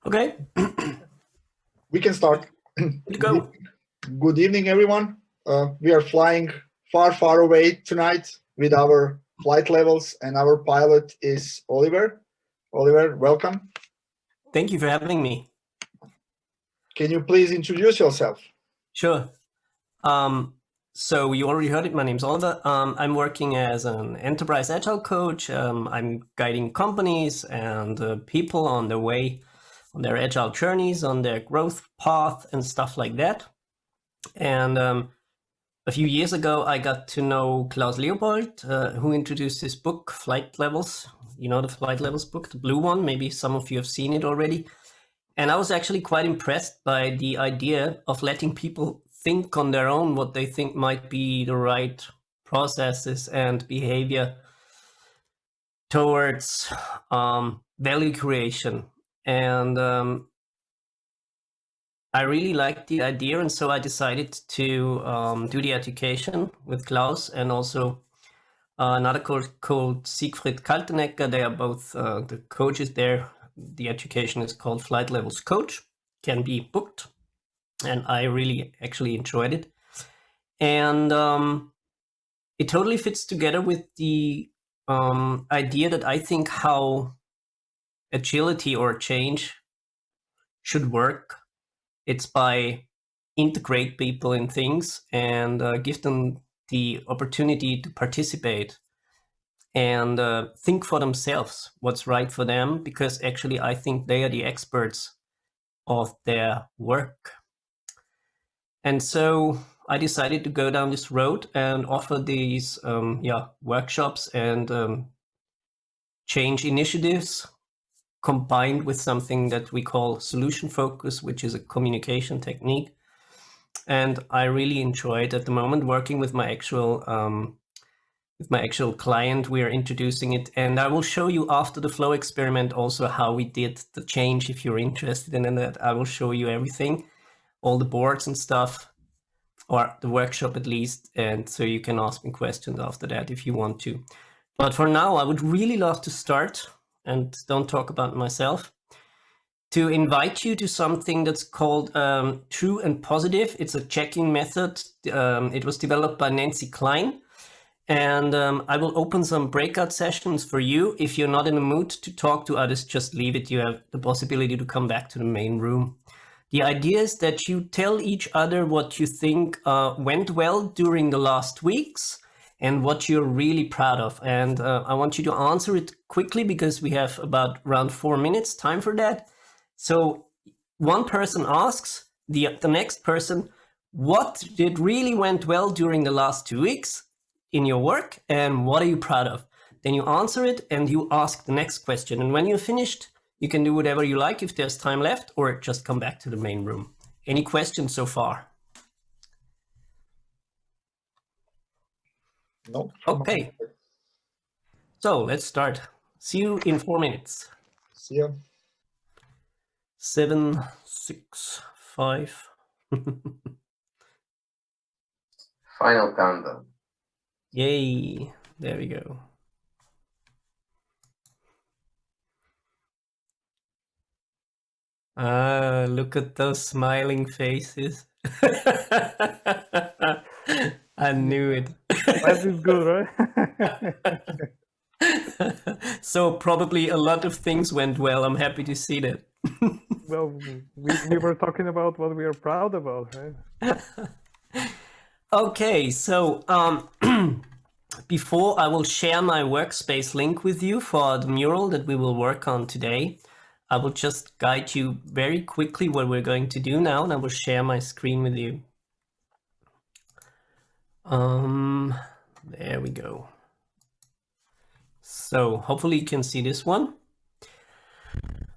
Okay, We can start. go. Good evening, everyone. We are flying far, far away tonight with our flight levels, and our pilot is Oliver. Oliver, welcome. Thank you for having me. Can you please introduce yourself? Sure. So you already heard it. My name's Oliver. I'm working as an enterprise agile coach. I'm guiding companies and people on their way, on their agile journeys, on their growth path and stuff like that. And a few years ago, I got to know Klaus Leopold, who introduced his book, Flight Levels. You know the Flight Levels book, the blue one. Maybe some of you have seen it already. And I was actually quite impressed by the idea of letting people think on their own what they think might be the right processes and behavior towards value creation. And I really liked the idea, and so I decided to do the education with Klaus and also another coach called Siegfried Kaltenecker. They are both the coaches there. The education is called Flight Levels Coach, can be booked, and I really actually enjoyed it. And it totally fits together with the idea that I think how agility or change should work. It's by integrate people in things and give them the opportunity to participate and think for themselves what's right for them, because actually I think they are the experts of their work. And so I decided to go down this road and offer these workshops and change initiatives combined with something that we call solution focus, which is a communication technique. And I really enjoy it at the moment working with my actual client. We are introducing it, and I will show you after the flow experiment also how we did the change. If you're interested in that, I will show you everything, all the boards and stuff, or the workshop at least, and so you can ask me questions after that if you want to. But for now, I would really love to start, and don't talk about myself, to invite you to something that's called True and Positive. It's a check-in method. It was developed by Nancy Klein. And I will open some breakout sessions for you. If you're not in the mood to talk to others, just leave it. You have the possibility to come back to the main room. The idea is that you tell each other what you think went well during the last weeks and what you're really proud of. And I want you to answer it quickly because we have about around 4 minutes time for that. So one person asks the next person, what did really went well during the last 2 weeks in your work and what are you proud of? Then you answer it and you ask the next question. And when you're finished, you can do whatever you like if there's time left, or just come back to the main room. Any questions so far? No. Okay. So let's start. See you in 4 minutes. See ya. 7, 6, 5. Final countdown. Yay. There we go. Ah, look at those smiling faces. I knew it. That is good, right? So probably a lot of things went well. I'm happy to see that. Well, we were talking about what we are proud about, right? Okay, so before I will share my workspace link with you for the mural that we will work on today, I will just guide you very quickly what we're going to do now, and I will share my screen with you. There we go. So hopefully you can see this one.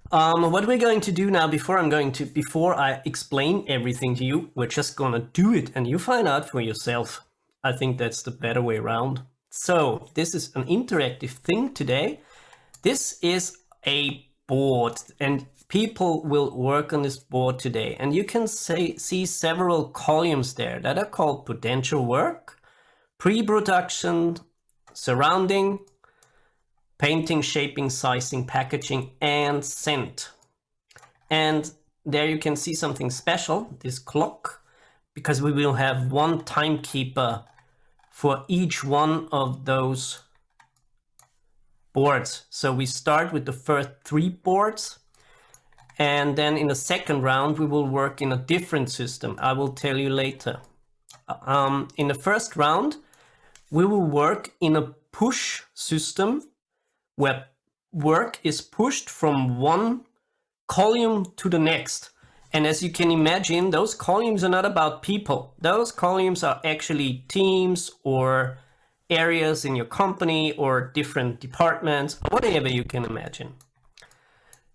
What we're going to do now, before I explain everything to you, we're just gonna do it and you find out for yourself. I think that's the better way around. So this is an interactive thing today. This is a board and people will work on this board today, and you can see several columns there that are called potential work, pre-production, surrounding, painting, shaping, sizing, packaging, and scent. And there you can see something special, this clock, because we will have one timekeeper for each one of those boards. So we start with the first 3 boards, and then in the second round we will work in a different system. I will tell you later. In the first round we will work in a push system where work is pushed from one column to the next. And as you can imagine, those columns are not about people. Those columns are actually teams or areas in your company or different departments, whatever you can imagine.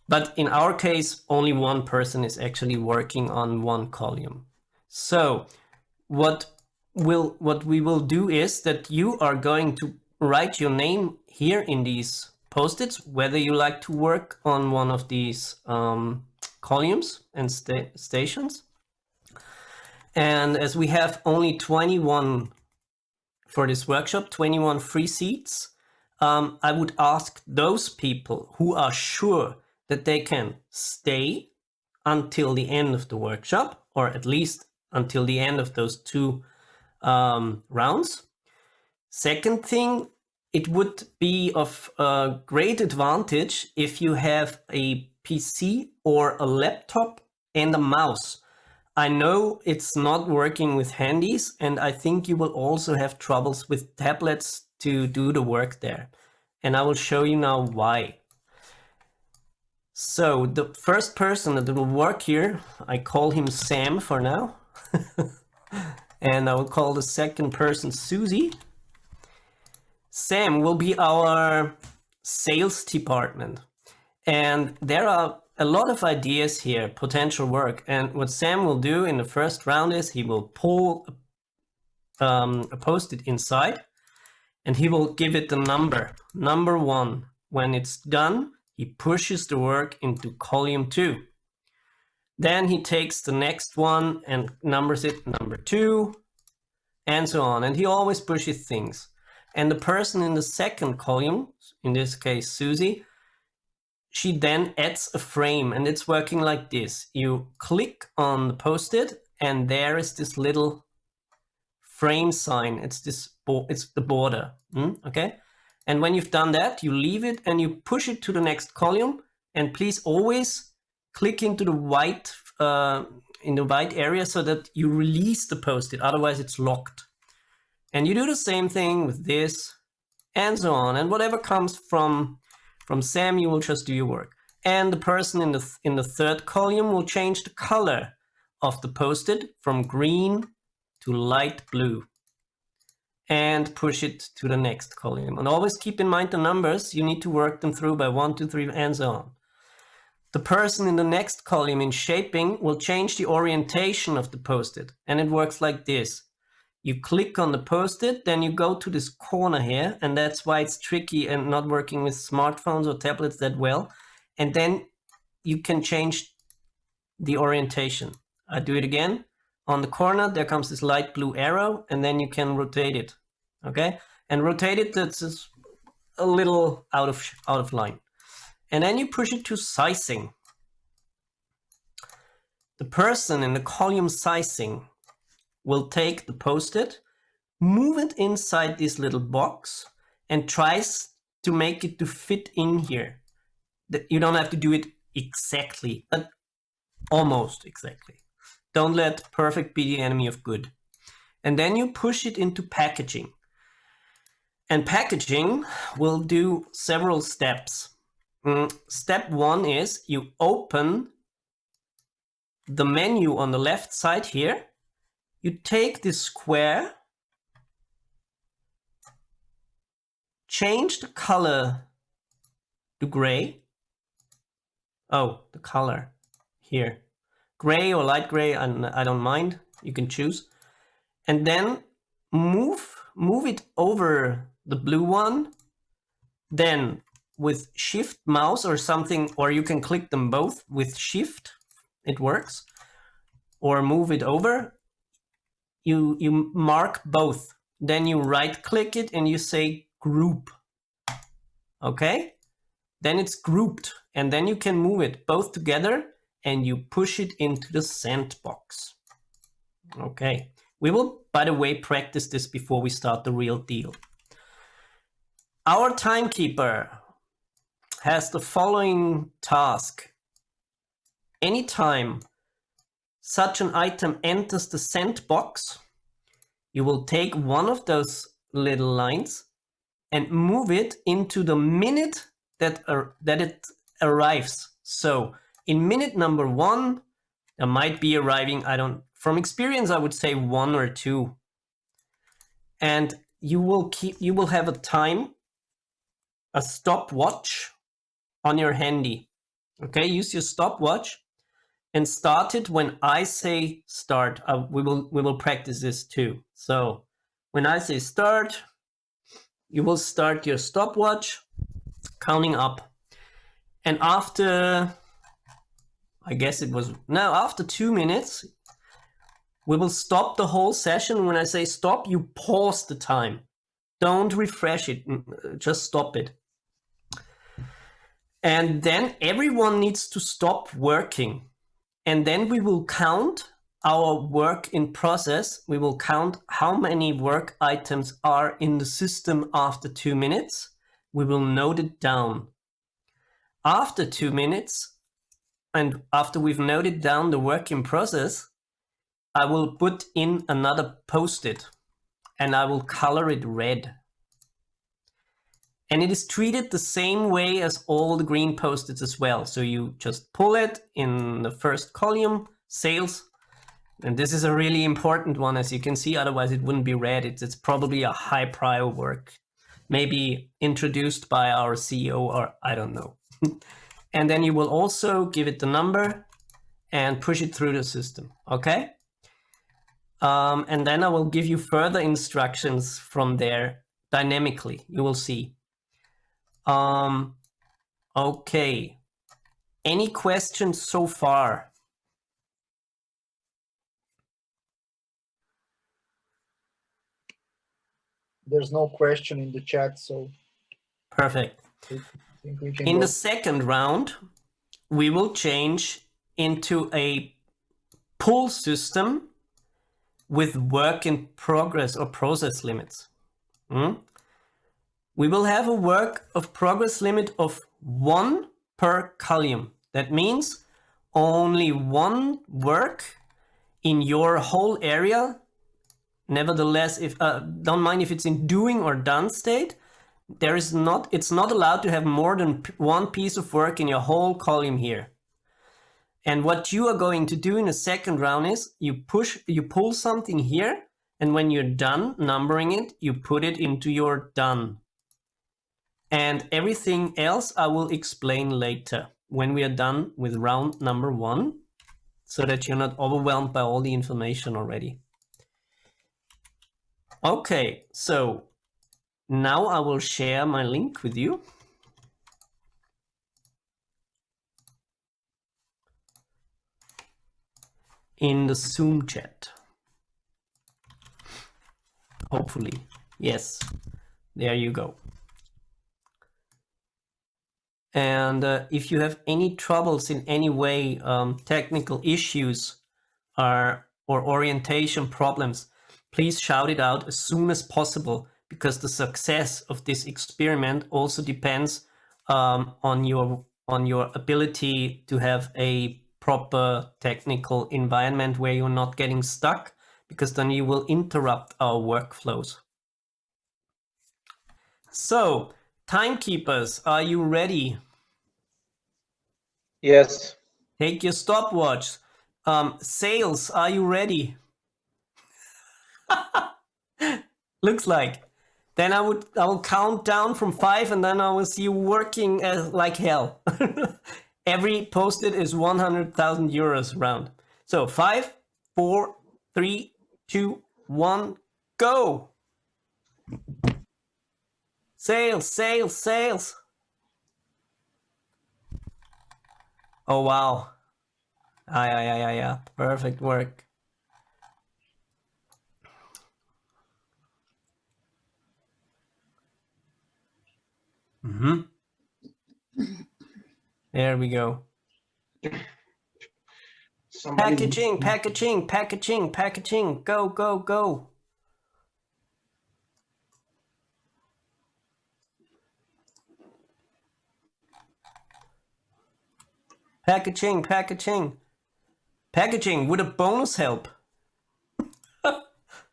But in our case, only one person is actually working on one column. So what we will do is that you are going to write your name here in these post-its, whether you like to work on one of these columns and stations. And as we have only 21 for this workshop, 21 free seats, I would ask those people who are sure that they can stay until the end of the workshop, or at least until the end of those 2 rounds. Second thing, it would be of great advantage if you have a PC or a laptop and a mouse. I know it's not working with handies, and I think you will also have troubles with tablets to do the work there. And I will show you now why. So the first person that will work here, I call him Sam for now. And I will call the second person Susie. Sam will be our sales department. And there are a lot of ideas here, potential work. And what Sam will do in the first round is he will pull a post-it inside and he will give it the number 1. When it's done, he pushes the work into column 2. Then he takes the next one and numbers it number 2, and so on. And he always pushes things. And the person in the second column, in this case Susie, she then adds a frame, and it's working like this. You click on the post-it and there is this little frame sign. It's the border. Okay? And when you've done that, you leave it and you push it to the next column. And please always click into the white in the white area so that you release the post-it. Otherwise, it's locked. And you do the same thing with this, and so on. And whatever comes from Sam, you will just do your work. And the person in the third column will change the color of the post-it from green to light blue, and push it to the next column. And always keep in mind the numbers. You need to work them through by 1, 2, 3, and so on. The person in the next column in shaping will change the orientation of the post-it. And it works like this. You click on the post-it, then you go to this corner here, and that's why it's tricky and not working with smartphones or tablets that well. And then you can change the orientation. I do it again. On the corner, there comes this light blue arrow, and then you can rotate it. Okay? And rotate it, that's just a little out of line. And then you push it to sizing. The person in the column sizing will take the post-it, move it inside this little box, and tries to make it to fit in here. You don't have to do it exactly, but almost exactly. Don't let perfect be the enemy of good. And then you push it into packaging. And packaging will do several steps. Step 1 is you open the menu on the left side here. You take this square, change the color to gray. Oh, the color here. Gray or light gray, I don't mind. You can choose. And then move it over the blue one. Then with shift mouse or something, or you can click them both with shift. It works. Or move it over. You mark both. Then you right click it and you say group. Okay? Then it's grouped, and then you can move it both together and you push it into the sandbox. Okay, we will, by the way, practice this before we start the real deal. Our timekeeper has the following task. Anytime such an item enters the sandbox, you will take one of those little lines and move it into the minute that it arrives. So in minute number 1, there might be arriving, from experience, I would say 1 or 2. And you will have a time, a stopwatch on your handy. Okay, use your stopwatch and start it when I say start. We will practice this too. So when I say start, you will start your stopwatch counting up. And after, after 2 minutes, we will stop the whole session. When I say stop, you pause the time. Don't refresh it, just stop it. And then everyone needs to stop working. And then we will count our work in process. We will count how many work items are in the system after 2 minutes. We will note it down. After 2 minutes, and after we've noted down the work in process, I will put in another post-it and I will color it red. And it is treated the same way as all the green post-its as well. So you just pull it in the first column, sales. And this is a really important one, as you can see, otherwise it wouldn't be red. It's probably a high prior work, maybe introduced by our CEO or I don't know. And then you will also give it the number and push it through the system, okay? And then I will give you further instructions from there dynamically, you will see. Okay. Any questions so far? There's no question in the chat, so Perfect. I think we can In go. the second round, we will change into a pull system with work in progress or process limits. We will have a work of progress limit of 1 per column. That means only 1 work in your whole area. Nevertheless, if don't mind if it's in doing or done state, it's not allowed to have more than 1 piece of work in your whole column here. And what you are going to do in the second round is you pull something here, and when you're done numbering it, you put it into your done. And everything else I will explain later when we are done with round number 1, so that you're not overwhelmed by all the information already. Okay, so now I will share my link with you. In the Zoom chat. Hopefully. Yes, there you go. And if you have any troubles in any way, technical issues or orientation problems, please shout it out as soon as possible, because the success of this experiment also depends on your ability to have a proper technical environment where you're not getting stuck, because then you will interrupt our workflows. So, timekeepers, are you ready? Yes. Take your stopwatch. Sales, are you ready? Looks like. Then I will count down from 5, and then I will see you working like hell. Every post-it is 100,000 euros round. So 5, 4, 3, 2, 1, go! Sales, sales, sales. Oh wow. Yeah. Perfect work. There we go. Packaging, packaging, packaging, packaging. Go, go, go. Packaging, packaging. Packaging, would a bonus help?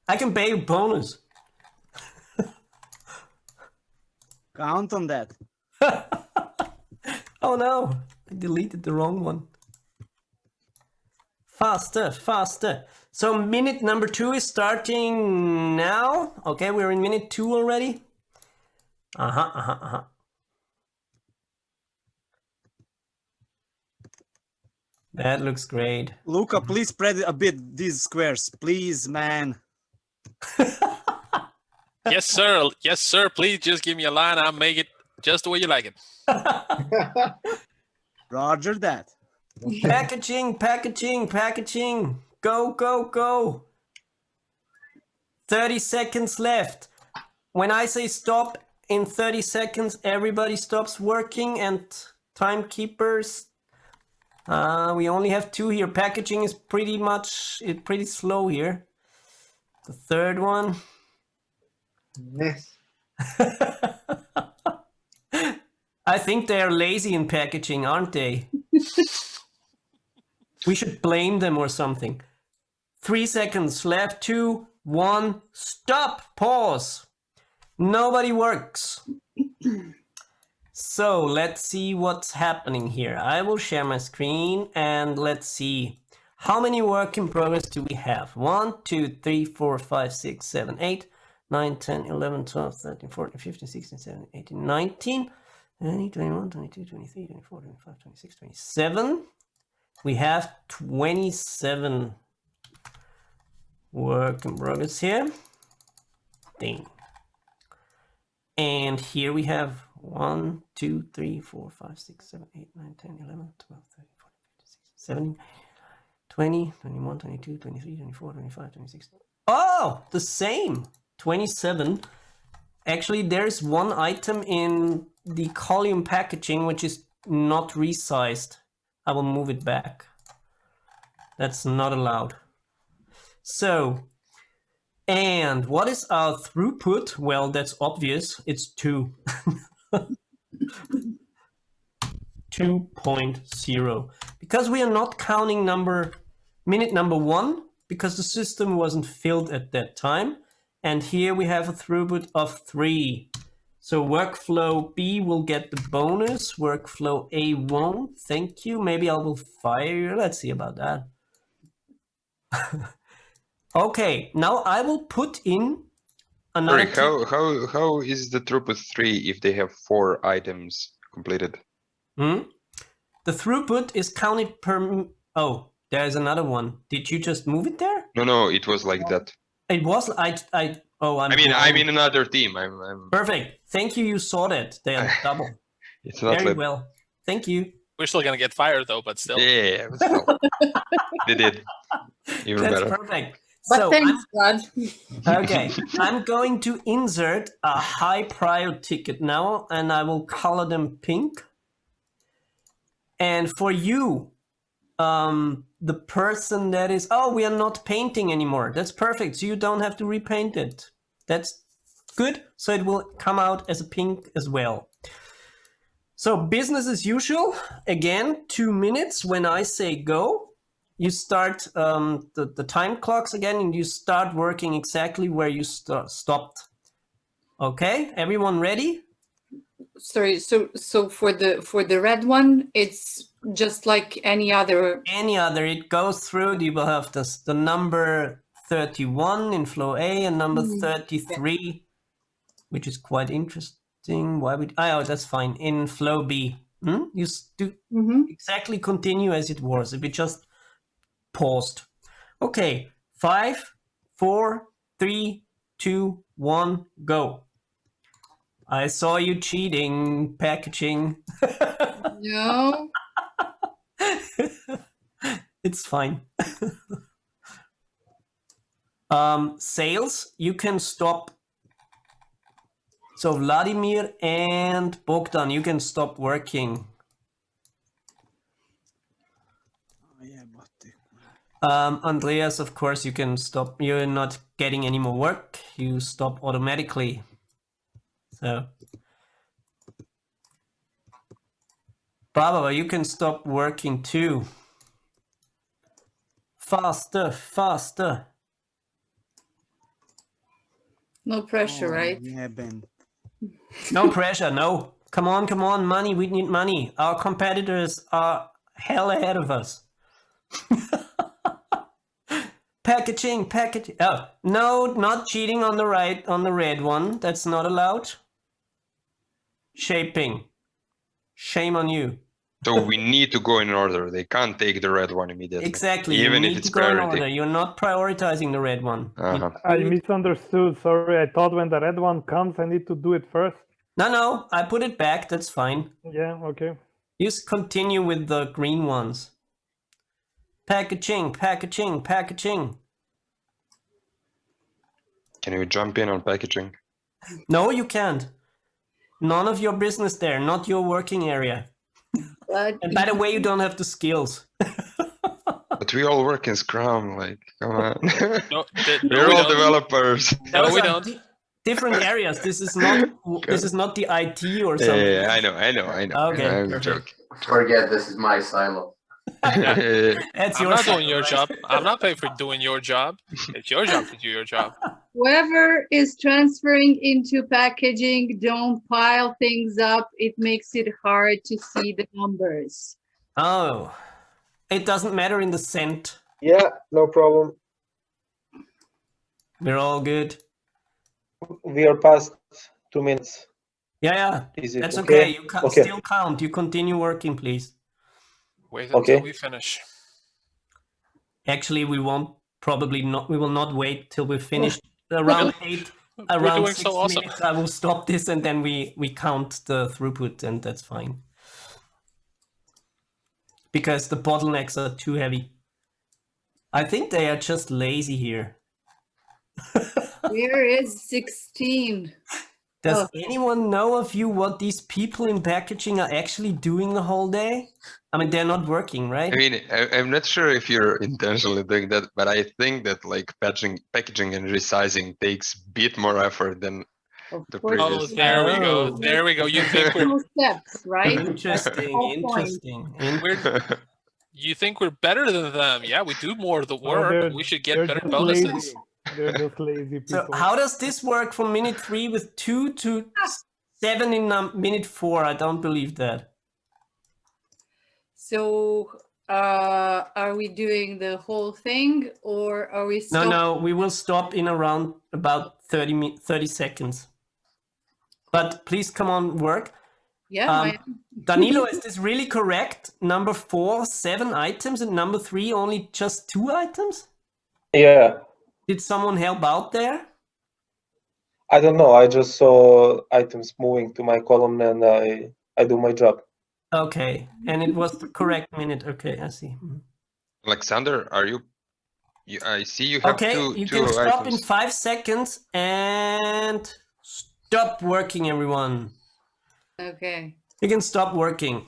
I can pay a bonus. Count on that. Oh no, I deleted the wrong one. Faster, faster. So minute number 2 is starting now. Okay, we're in minute 2 already. That looks great. Luca, please spread a bit these squares, please, man. Yes, sir. Yes, sir. Please just give me a line. I'll make it just the way you like it. Roger that. Packaging, packaging, packaging. Go, go, go. 30 seconds left. When I say stop, in 30 seconds, everybody stops working and timekeepers. We only have 2 here. Packaging is pretty slow here. The third one. Yes. I think they are lazy in packaging, aren't they? We should blame them or something. 3 seconds left. 2, 1, stop, pause. Nobody works. So let's see what's happening here. I will share my screen and let's see. How many work in progress do we have? 1, 2, 3, 4, 5, 6, 7, 8, 9, 10, 11, 12, 13, 14, 15, 16, 17, 18, 19, 20, 21, 22, 23, 24, 25, 26, 27. We have 27 work in progress here. Ding. And here we have 1, 2, 3, 4, 5, 6, 7, 8, 9, 10, 11, 12, 13, 14, 15, 16, 17, 20, 21, 22, 23, 24, 25, 26. Oh, the same. 27. Actually, there's one item in the column packaging which is not resized. I will move it back. That's not allowed. So, and what is our throughput? Well, that's obvious. It's 2. 2.0. Because we are not counting minute number 1, because the system wasn't filled at that time. And here we have a throughput of 3. So workflow B will get the bonus, workflow A won't. Thank you. Maybe I will fire you. Let's see about that. Okay, now I will put in another. Sorry, how is the throughput 3 if they have 4 items completed? The throughput is counted per. Oh, there's another one. Did you just move it there? No, it was like that. It was. I'm in another team. I'm Perfect. Thank you. You saw that. They are double. It's not Very like well. Thank you. We're still gonna get fired though, but still. yeah, but still. They did even That's better. perfect. But So thanks, God. okay, I'm going to insert a high prior ticket now, and I will color them pink. And for you, the person that is, oh, we are not painting anymore. That's perfect. So you don't have to repaint it. That's good. So it will come out as a pink as well. So business as usual. Again, 2 minutes. When I say go, you start the time clocks again, and you start working exactly where you stopped. Okay, everyone ready? Sorry. So for the red one, it's just like any other. Any other, it goes through. You will have the number 31 in flow A and number 33, which is quite interesting. Why would oh, that's fine. In flow B, you do exactly continue as it was. If it just paused. Okay, 5, 4, 3, 2, 1, go. I saw you cheating, packaging. No. It's fine. Sales, you can stop. So Vladimir and Bogdan, you can stop working. Yeah, but Andreas, of course, you can stop. You're not getting any more work. You stop automatically. So, Barbara, you can stop working too. Faster, faster. No pressure, right? Yeah, Ben. No pressure, no. Come on, money. We need money. Our competitors are hell ahead of us. Packaging. Oh, no, not cheating on the red one. That's not allowed. Shaping. Shame on you. So we need to go in order. They can't take the red one immediately. Exactly. Even you if need it's to go in priority. order. You're not prioritizing the red one. Uh-huh. I misunderstood. Sorry, I thought when the red one comes, I need to do it first. No, I put it back. That's fine. Yeah, okay. Just continue with the green ones. Packaging. Can you jump in on packaging? No, you can't. None of your business there. Not your working area. But And by the way, you don't have the skills. But we all work in Scrum, like, come on. No, We're we all don't. developers. No, Those we are don't. different areas. This is not the IT or Yeah, something. I know. Okay, I'm perfect. joking. Forget this is my silo. That's I'm your not side, doing your right? job. I'm not paying for doing your job. It's your job to do your job. whoever is transferring into packaging, don't pile things up. It makes it hard to see the numbers. Oh, it doesn't matter in the cent. Yeah, no problem. We're all good. We are past 2 minutes. Yeah. Is it That's okay? okay. You Okay. still count. You continue working, please. Wait until Okay. we finish. Actually, we will not wait till we finish around around doing 6 so awesome. minutes. I will stop this and then we count the throughput, and that's fine. Because the bottlenecks are too heavy. I think they are just lazy here. Where is 16? Does anyone know of you what these people in packaging are actually doing the whole day? I mean, they're not working, right? I mean, I'm not sure if you're intentionally doing that, but I think that like packaging and resizing takes a bit more effort than Of the course. previous. Oh, there we go. Oh. There we go. You think we're No steps, right? Interesting. you think we're better than them? Yeah, we do more of the No, work. We should get they're better just bonuses. lazy. They're just lazy So people. how does this work from minute 3 with 2 to 7 in minute 4? I don't believe that. So are we doing the whole thing or are we stopping? No, we will stop in around about 30 seconds. But please come on, work. Yeah, I am. Danilo, is this really correct? Number 4, 7 items, and number 3, only just 2 items? Yeah, Did someone help out there? I don't know. I just saw items moving to my column and I do my job. Okay, and it was the correct minute. Okay, I see. Mhm. Alexander, are you? I see you have Okay, two you can stop in items. 5 seconds and stop working, everyone. Okay. You can stop working.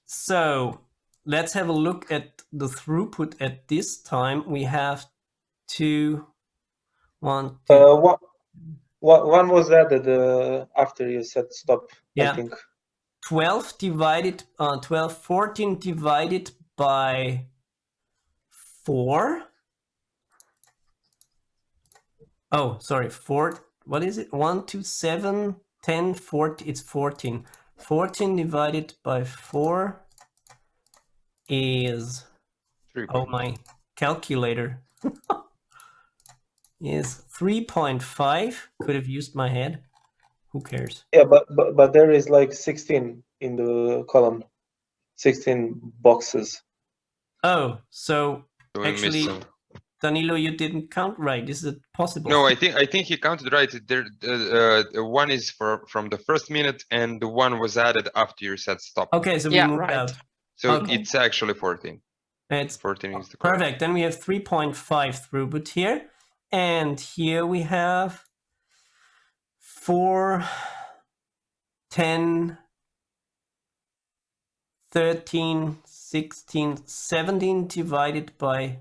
So let's have a look at the throughput at this time. We have 2, 1, 2. What one was added after you said stop? Yeah. I think 14 divided by 4. Oh, sorry, 4. What is it? 1, 2, 7, 10, 40. It's 14. 14 divided by 4 is, oh, my calculator is 3.5. Could have used my head. Who cares? yeah, but there is like 16 in the column, 16 boxes. Oh, so We missed actually, some. Danilo, you didn't count right. Is it possible? No, I think he counted right. There, one is from the first minute, and the one was added after you said stop. Okay, so we Yeah, moved right. out. So Okay. it's actually 14. It's 14 is the correct. perfect. Then we have 3.5 throughput here. And here we have 4, 10, 13, 16, 17 divided by...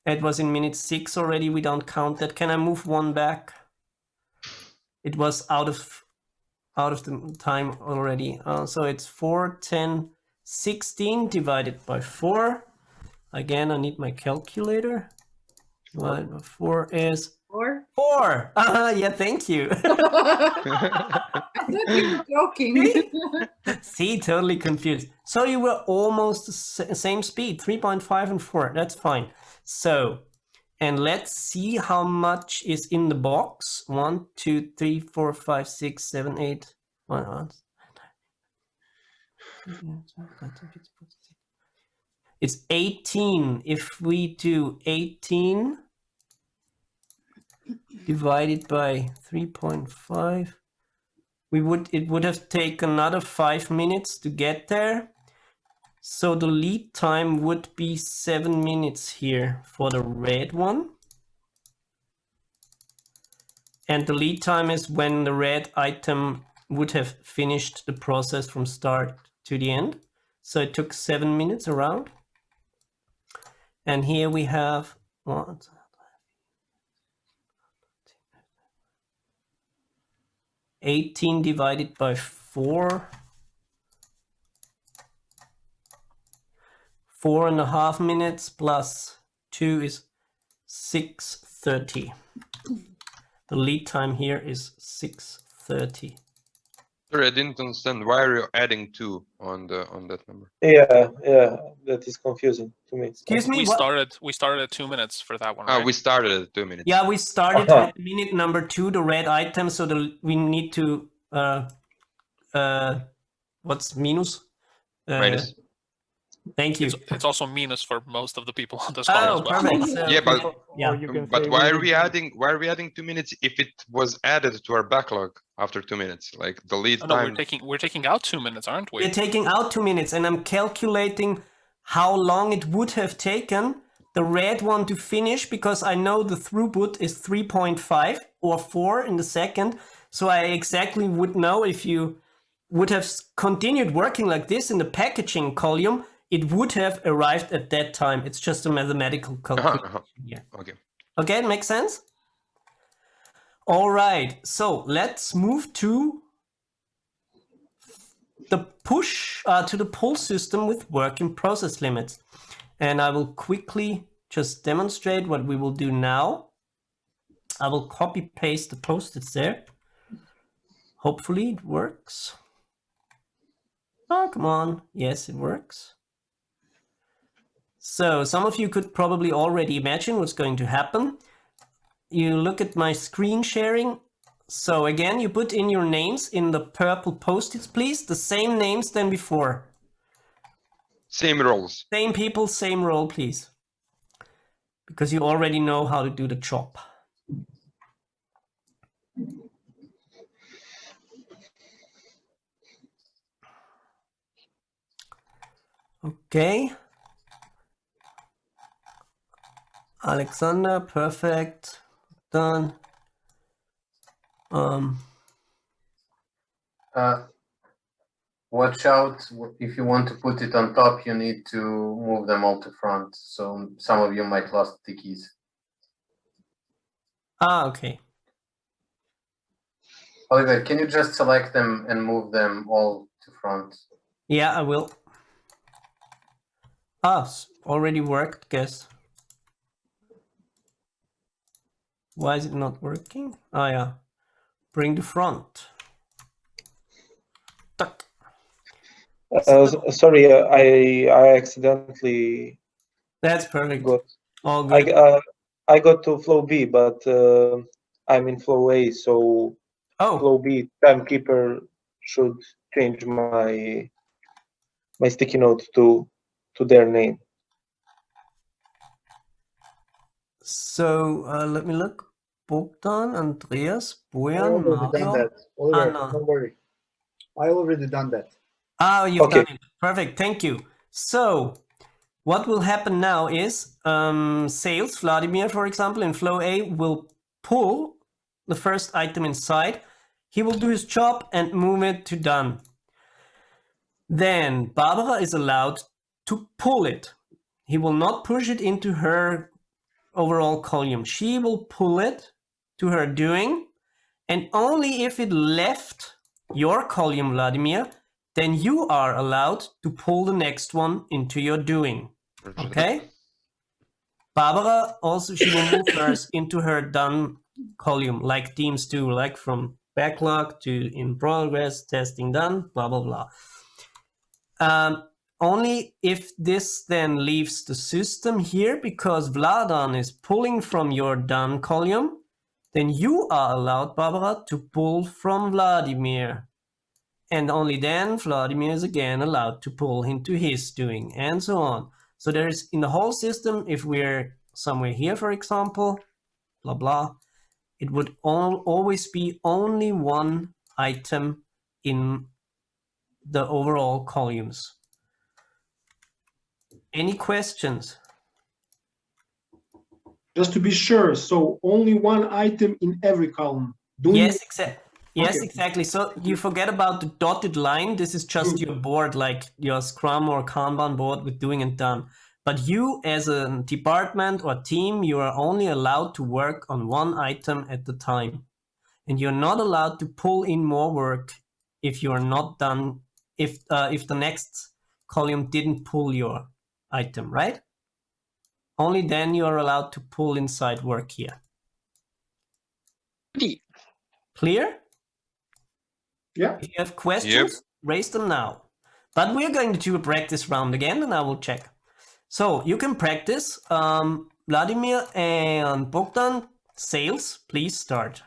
It was in minute 6 already, we don't count that. Can I move one back? It was out of the time already. So it's 4, 10, 16 divided by 4. Again, I need my calculator. Divided by 4 is 4? 4. Yeah, thank you. I thought you were joking. See, totally confused. So you were almost the same speed, 3.5 and 4. That's fine. So, and let's see how much is in the box. 1, 2, 3, 4, 5, 6, 7, 8. It's 18. If we do 18 divided by 3.5, it would have taken another 5 minutes to get there. So the lead time would be 7 minutes here for the red one. And the lead time is when the red item would have finished the process from start to the end. So it took 7 minutes around. And here we have 18 divided by 4. 4.5 minutes plus 2 is 6:30. The lead time here is 6:30. Sorry, I didn't understand. Why are you adding 2 on that number? Yeah, that is confusing to me. Excuse me, We what? started at 2 minutes for that one, right? We started at 2 minutes. Yeah, we started with minute number 2, the red item, so we need to what's minus? Minus. Thank you. It's also minus for most of the people on this call as well. Perfect. So Yeah, but yeah. You can but say why we are we adding 2 minutes if it was added to our backlog after 2 minutes? Like the lead Oh, no, time. we're taking out 2 minutes, aren't we? We're taking out 2 minutes, and I'm calculating how long it would have taken the red one to finish, because I know the throughput is 3.5 or 4 in the second. So I exactly would know if you would have continued working like this in the packaging column, it would have arrived at that time. It's just a mathematical calculation here. Okay. Okay, it makes sense? All right, so let's move to the pull system with working process limits. And I will quickly just demonstrate what we will do now. I will copy paste the post-its there. Hopefully it works. Oh, come on. Yes, it works. So some of you could probably already imagine what's going to happen. You look at my screen sharing. So again, you put in your names in the purple post-its, please. The same names than before. Same roles. Same people, same role, please. Because you already know how to do the job. Okay. Alexander, perfect. Done. Watch out, if you want to put it on top, you need to move them all to front. So some of you might lost the keys. Okay. Oliver, can you just select them and move them all to front? Yeah, I will. Already worked, guess. Why is it not working? Yeah. Bring the front. Tuck. Sorry, I accidentally That's perfect. got. All good. I got to flow B, but I'm in flow A, so flow B timekeeper should change my sticky note to their name. So let me look. Bogdan, Andreas, I Bojan, already done Mario, that. Oliver, Anna. don't worry. I already done that. You've done it. Perfect. Thank you. So what will happen now is sales, Vladimir, for example, in flow A will pull the first item inside. He will do his job and move it to done. Then Barbara is allowed to pull it. He will not push it into her overall column. She will pull it to her doing, and only if it left your column, Vladimir, then you are allowed to pull the next one into your doing. Okay? Barbara also, she will move hers into her done column, like teams do, like from backlog to in progress, testing done, blah, blah, blah. Only if this then leaves the system here, because Vladan is pulling from your done column, then you are allowed, Barbara, to pull from Vladimir. And only then Vladimir is again allowed to pull into his doing, and so on. So there's, in the whole system, if we're somewhere here, for example, blah, blah, it would always be only one item in the overall columns. Any questions? Just to be sure, so only one item in every column. Yes, exactly. So you forget about the dotted line. This is just your board, like your Scrum or Kanban board with doing and done. But you, as a department or team, you are only allowed to work on one item at the time. And you're not allowed to pull in more work if you are not done, if the next column didn't pull your item, right? Only then you are allowed to pull inside work here. Clear? Yeah. If you have questions, raise them now. But we're going to do a practice round again, and I will check. So you can practice. Vladimir and Bogdan, sales, please start.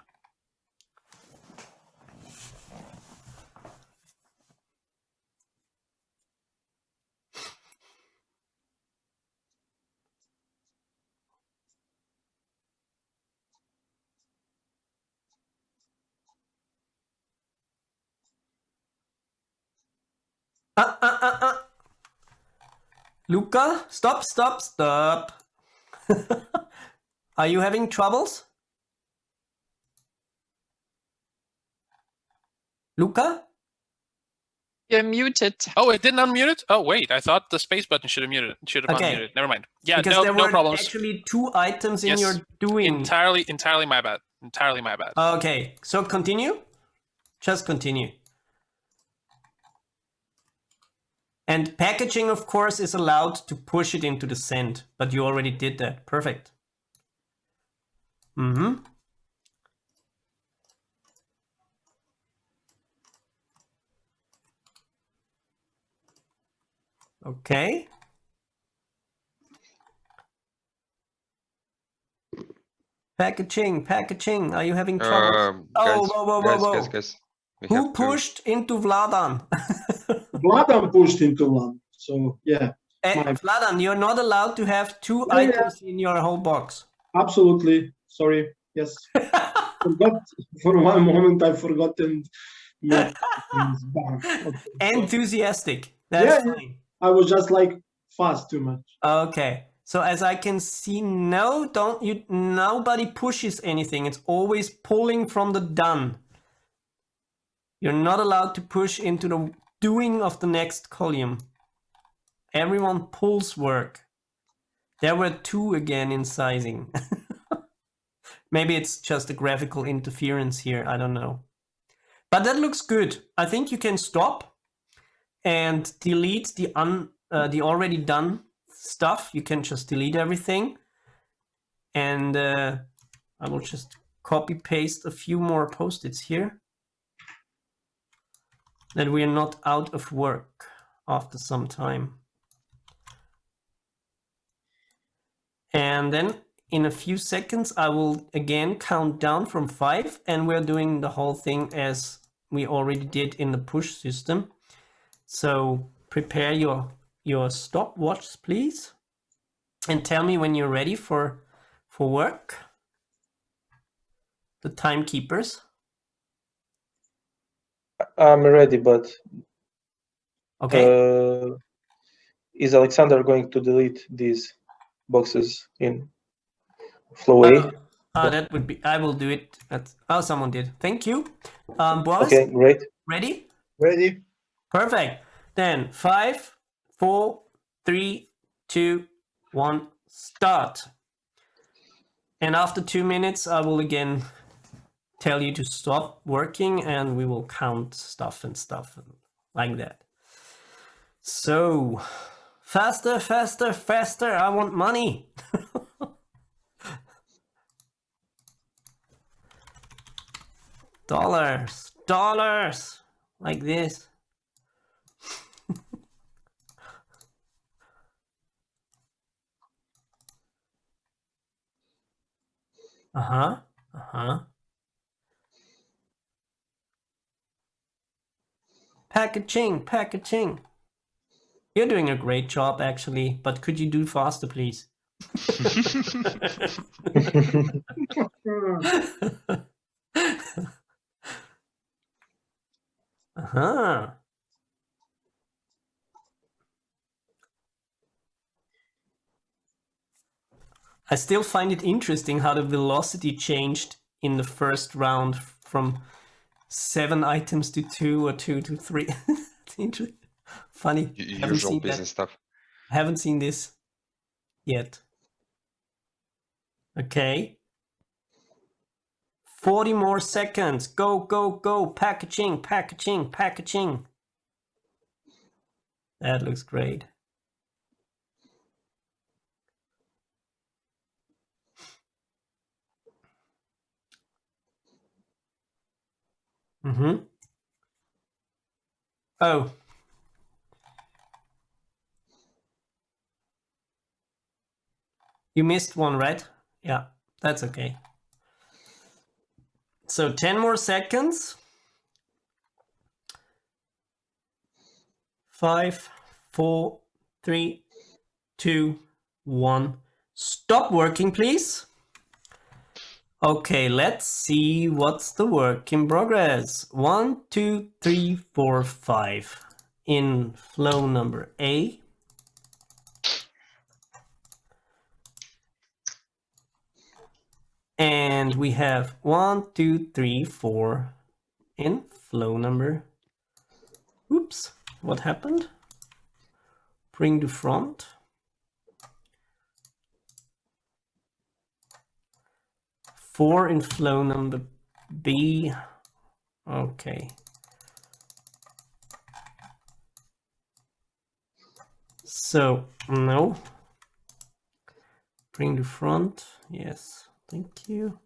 Luca, stop. Are you having troubles? Luca? You're muted. Oh, it didn't unmute it? Oh, wait. I thought the space button should have muted. Should have unmuted. Never mind. Yeah, because there no were problems. Actually, two items in your doing. Entirely my bad. Entirely my bad. Okay, so continue. Just continue. And packaging, of course, is allowed to push it into the send, but you already did that. Perfect. Okay. Packaging. Are you having trouble? Guys. Who pushed into Vladan? Vladan pushed into Vlad. So yeah. Vladan, you're not allowed to have two items in your whole box. Absolutely. Sorry. Yes. Forgot for one moment. I forgot and. Enthusiastic. That's fine. I was just like fast too much. Okay. So as I can see, nobody pushes anything. It's always pulling from the done. You're not allowed to push into the doing of the next column. Everyone pulls work. There were two again in sizing. Maybe it's just a graphical interference here. I don't know. But that looks good. I think you can stop and delete the already done stuff. You can just delete everything. And I will just copy paste a few more post-its here. That we are not out of work after some time. And then in a few seconds, I will again count down from 5, and we're doing the whole thing as we already did in the push system. So prepare your stopwatch, please, and tell me when you're ready for work. The timekeepers. I'm ready, but okay. Is Alexander going to delete these boxes in Flow A? That would be. I will do it. Someone did. Thank you. Boris. Okay, great. Ready? Ready. Perfect. then 5, 4, 3, 2, 1, start. And after 2 minutes, I will again tell you to stop working and we will count stuff like that. So, faster, faster, faster, I want money. Dollars, dollars, like this. Uh-huh, uh-huh. Packaging, packaging. You're doing a great job, actually, but could you do faster, please? Uh-huh. I still find it interesting how the velocity changed in the first round from 7 items to 2 or 2 to 3. Funny. Usual business stuff. I haven't seen this yet. Okay. 40 more seconds. Go, go, go. Packaging, packaging, packaging. That looks great. Mm-hmm. Oh. You missed one, right? Yeah, that's okay. So 10 more seconds. 5, 4, 3, 2, 1. Stop working, please. Okay, let's see what's the work in progress. 1, 2, 3, 4, 5. In flow number A. And we have 1, 2, 3, 4 in flow number. Oops, what happened? Bring to front. 4 in flow number B. Okay. So, no. Bring to front. Yes, thank you.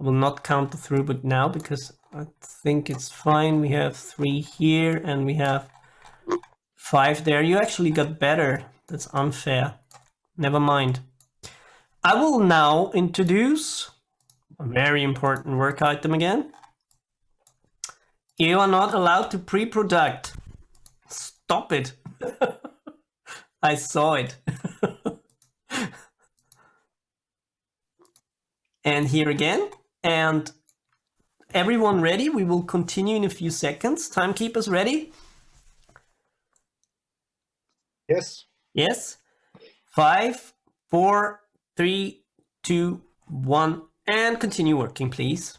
I will not count the throughput now because I think it's fine. We have 3 here and we have 5 there. You actually got better. That's unfair. Never mind. I will now introduce a very important work item again. You are not allowed to pre-product. Stop it. I saw it. And here again. And everyone ready? We will continue in a few seconds. Timekeepers ready? Yes. Yes. 5, 4, 3, 2, 1. And continue working, please.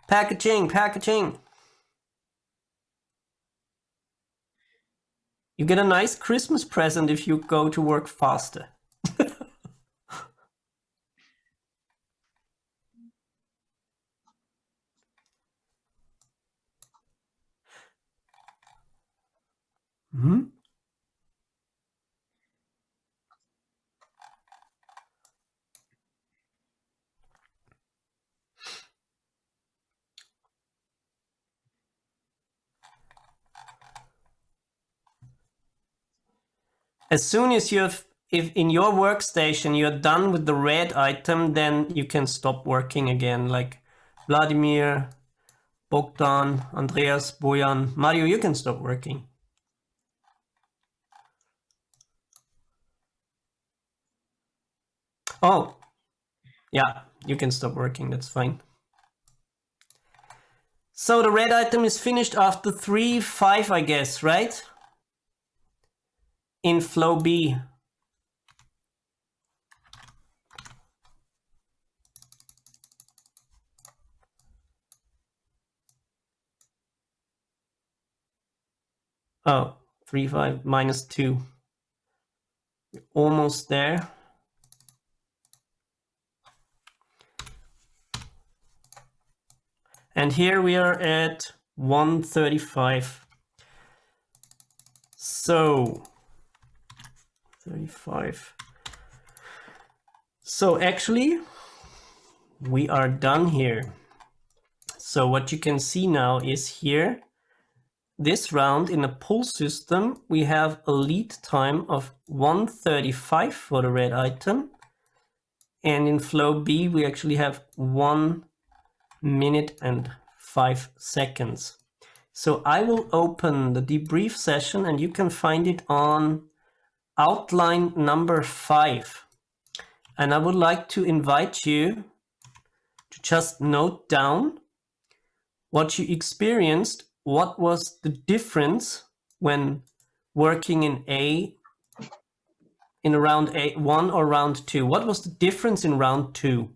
Packaging, packaging. You get a nice Christmas present if you go to work faster. Hmm? As soon as if in your workstation you're done with the red item, then you can stop working again. Like Vladimir, Bogdan, Andreas, Bojan, Mario, you can stop working. Oh, yeah, you can stop working, that's fine. So the red item is finished after 3, 5, I guess, right? In flow B. Oh, 3, 5, minus 2. Almost there. And here we are at 135. So 35. So actually, we are done here. So what you can see now is here, this round in a pull system, we have a lead time of 135 for the red item. And in flow B, we actually have 1 minute and 5 seconds. So I will open the debrief session and you can find it on outline number 5. And I would like to invite you to just note down what you experienced. What was the difference when working in round A1 or round 2? What was the difference in round 2?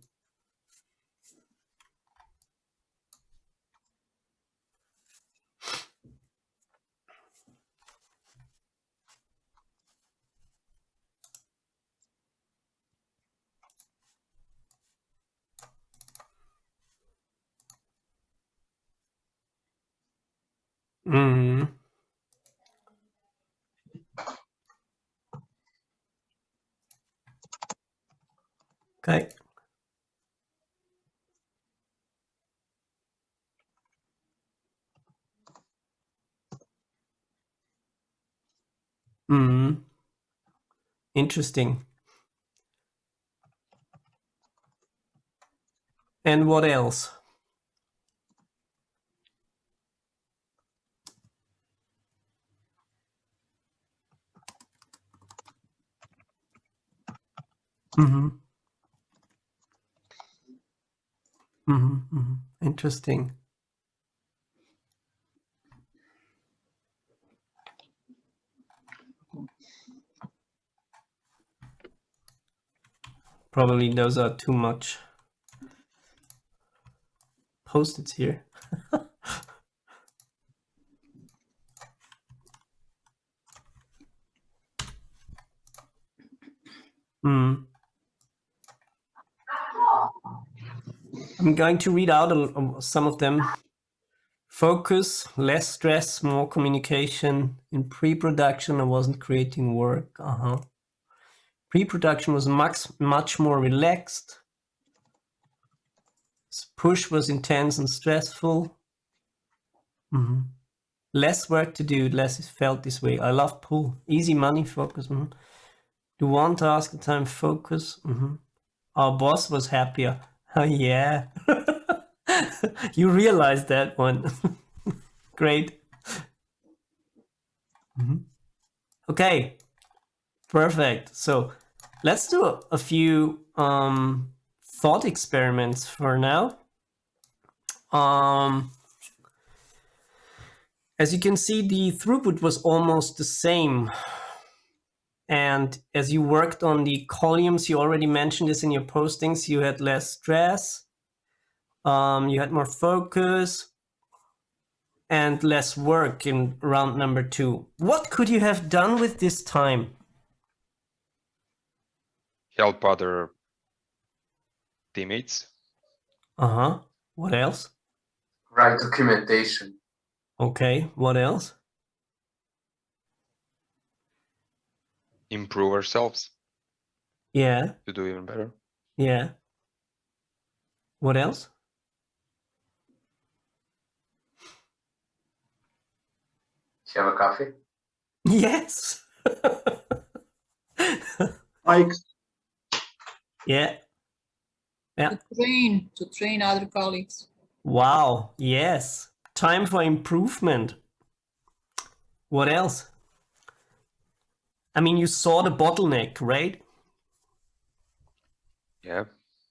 Mm. Okay. Mm. Interesting. And what else? Mm-hmm. Mm-hmm. Mm-hmm. Interesting. Probably those are too much post-its here. Mm. I'm going to read out some of them. Focus, less stress, more communication. In pre-production, I wasn't creating work. Pre-production was much more relaxed. Push was intense and stressful. Mm-hmm. Less work to do, less is felt this way. I love pull. Easy money, focus. Mm-hmm. Do one task at a time, focus. Mm-hmm. Our boss was happier. Oh, yeah. You realized that one. Great. Mm-hmm. Okay, perfect. So let's do a few thought experiments for now. As you can see, the throughput was almost the same. And as you worked on the columns, you already mentioned this in your postings, you had less stress, you had more focus, and less work in round number 2. What could you have done with this time? Help other teammates. What else? Write documentation. Okay, what else? Improve ourselves. Yeah. To do even better. Yeah. What else? Have a coffee? Yes. Hikes. Yeah. Yeah. To train other colleagues. Wow. Yes. Time for improvement. What else? I mean, you saw the bottleneck, right? Yeah.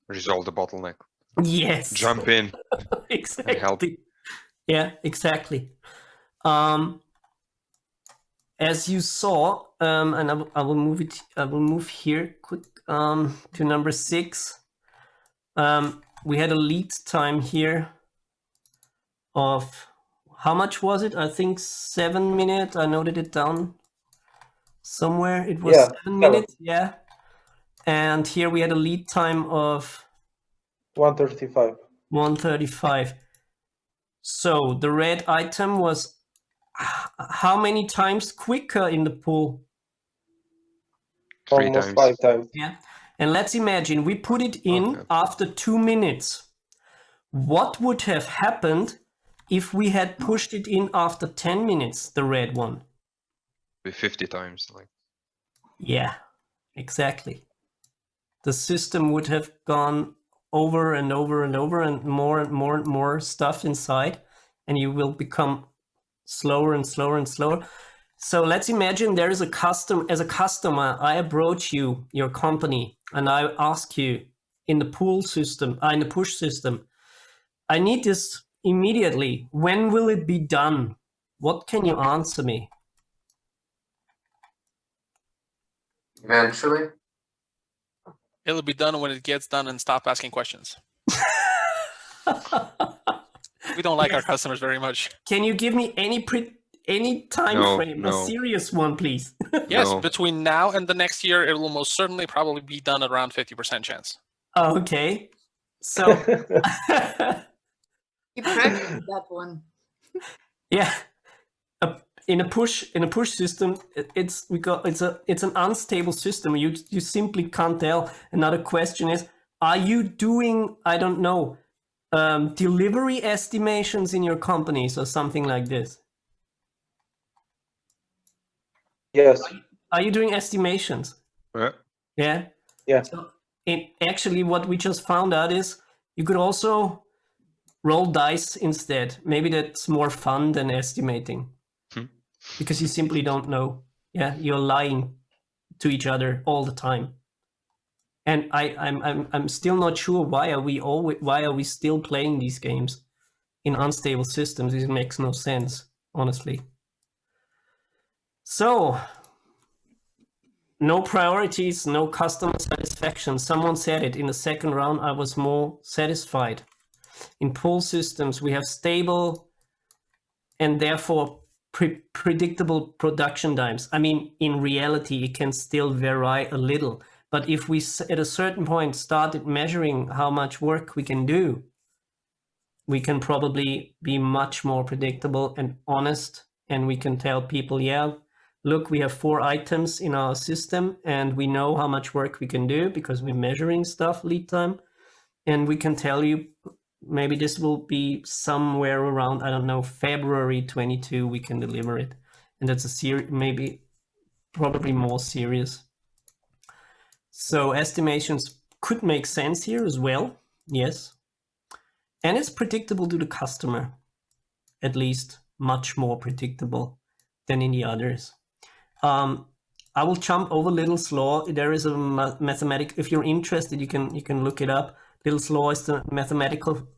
Resolve the bottleneck. Yes. Jump in. Exactly. And help. Yeah, exactly. As you saw, and I will move it. I will move here quick to number 6. We had a lead time here of how much was it? I think 7 minutes. I noted it down somewhere. It was Yeah, 7 minutes. Yeah. And here we had a lead time of 135. 135. So the red item was how many times quicker in the pool? 3 Almost times. 5 times. Yeah. And let's imagine we put it in after 2 minutes. What would have happened if we had pushed it in after 10 minutes, the red one? With 50 times. Like. Yeah, exactly. The system would have gone over and over and over and more and more and more stuff inside, and you will become slower and slower and slower. So let's imagine there is a customer, I approach you, your company, and I ask you in the pull system, in the push system, I need this immediately. When will it be done? What can you answer me? Eventually. It'll be done when it gets done, and stop asking questions. We don't like our customers very much. Can you give me any time frame, no. a serious one, please? Yes, No. between now and the next year, it will most certainly probably be done at around 50% chance. Okay. So You practiced that one. yeah, in a push system, it's an unstable system. You simply can't tell. Another question is, are you doing, I don't know, delivery estimations in your companies or something like this? Yes. Are you doing estimations? Yeah. Yeah. So actually, what we just found out is you could also roll dice instead. Maybe that's more fun than estimating, because you simply don't know. Yeah, you're lying to each other all the time. And I'm still not sure why are we still playing these games in unstable systems. It makes no sense, honestly. So no priorities, no customer satisfaction. Someone said it in the second round. I was more satisfied. In pull systems, we have stable and therefore predictable production times. I mean, in reality, it can still vary a little. But if we, at a certain point, started measuring how much work we can do, we can probably be much more predictable and honest. And we can tell people, yeah, look, we have 4 items in our system and we know how much work we can do because we're measuring stuff lead time. And we can tell you, maybe this will be somewhere around, I don't know, February 22, we can deliver it. And that's maybe probably more serious. So estimations could make sense here as well. Yes. And it's predictable to the customer, at least much more predictable than in the others. I will jump over Little's law. There is a mathematical, if you're interested, you can look it up. Little's law is the mathematical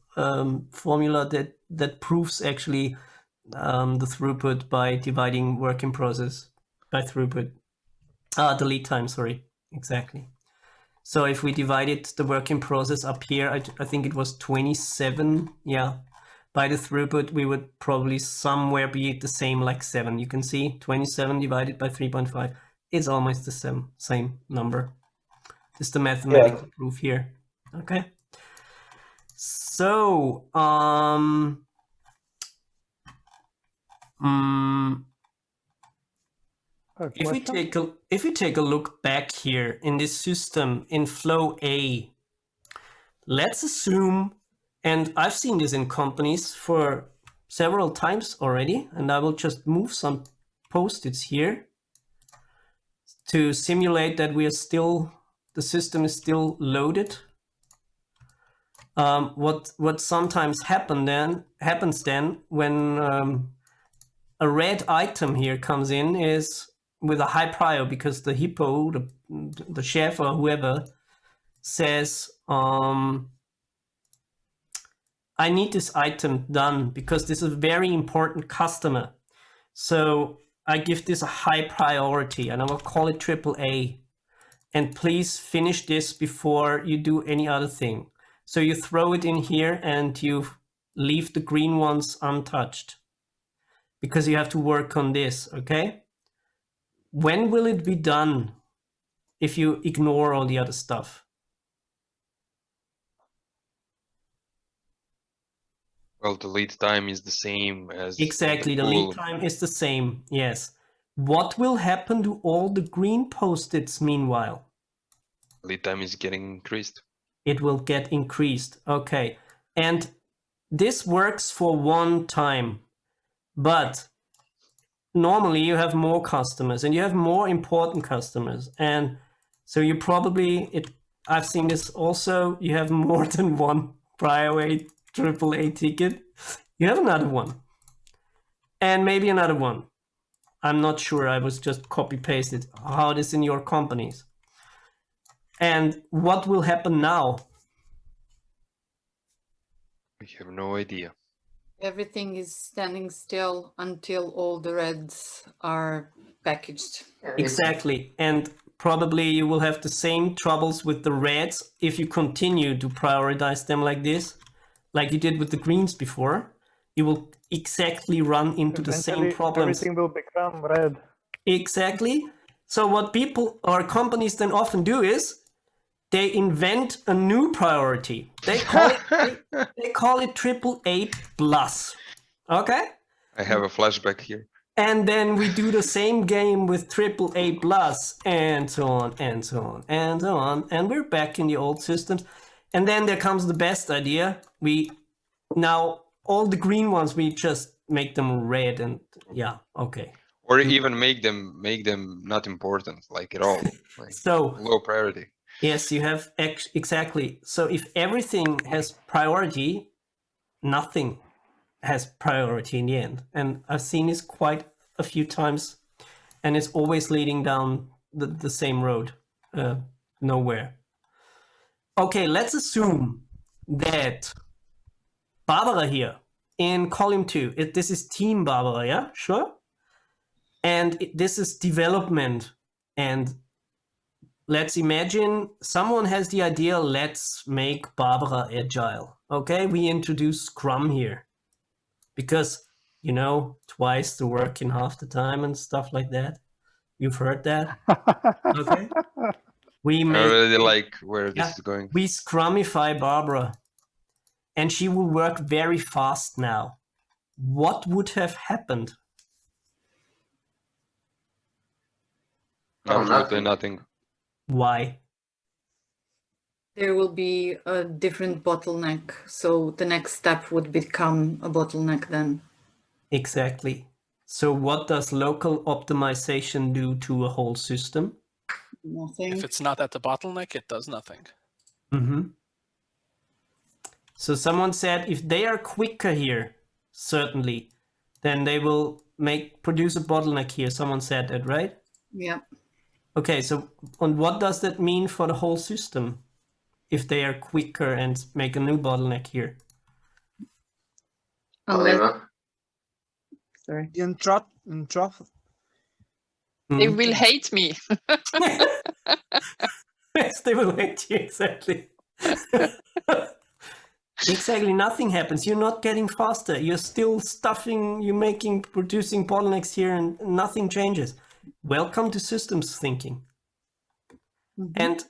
formula that proves actually the throughput by dividing work in process by throughput. The lead time, sorry, exactly. So if we divided the work in process up here, I think it was 27, yeah. By the throughput, we would probably somewhere be the same like 7. You can see 27 divided by 3.5. It's almost the same number. Just the mathematical proof here. Okay. So, if we take a look back here in this system in flow A, let's assume, and I've seen this in companies for several times already, and I will just move some post-its here to simulate that the system is still loaded. What sometimes happens then when a red item here comes in is with a high prior, because the hippo, the chef or whoever says, I need this item done because this is a very important customer. So I give this a high priority and I will call it AAA. And please finish this before you do any other thing. So you throw it in here and you leave the green ones untouched. because you have to work on this, okay? When will it be done if you ignore all the other stuff? Well, the lead time is the same as Exactly, the lead time is the same, yes. What will happen to all the green post-its meanwhile? Lead time is getting increased. It will get increased, okay. And this works for one time, but normally you have more customers and you have more important customers. And so you probably, I've seen this also, you have more than one prior AAA ticket. You have another one. And maybe another one. I'm not sure, I was just copy-pasted how it is in your companies. And what will happen now? We have no idea. Everything is standing still until all the reds are packaged. Exactly. And probably you will have the same troubles with the reds if you continue to prioritize them like this, like you did with the greens before. You will exactly run into the same problems. Everything will become red. Exactly. So what people or companies then often do is they invent a new priority. They call it they call it AAA plus. Okay? I have a flashback here. And then we do the same game with AAA plus and so on and so on and so on. And we're back in the old systems. And then there comes the best idea. We now all the green ones we just make them red and yeah, okay. Or even make them not important, like at all. Like So low priority. Yes, you have exactly. So if everything has priority, nothing has priority in the end. And I've seen this quite a few times, and it's always leading down the same road, nowhere. Okay, let's assume that Barbara here in column 2, this is Team Barbara, yeah? Sure? And this is development. And let's imagine someone has the idea, let's make Barbara agile. Okay, we introduce Scrum here. Because, you know, twice the work in half the time and stuff like that. You've heard that? Okay. I really like where this is going. We Scrumify Barbara. And she will work very fast now. What would have happened? Absolutely nothing. Why? There will be a different bottleneck. So the next step would become a bottleneck then. Exactly. So what does local optimization do to a whole system? Nothing. If it's not at the bottleneck, it does nothing. Mm-hmm. So someone said if they are quicker here, certainly, then they will produce a bottleneck here. Someone said that, right? Yeah. Okay, so and what does that mean for the whole system? If they are quicker and make a new bottleneck here? Sorry. They will hate me. Yes, they will hate you, exactly. Exactly, nothing happens. You're not getting faster. You're still stuffing, producing bottlenecks here and nothing changes. Welcome to systems thinking. Mm-hmm. And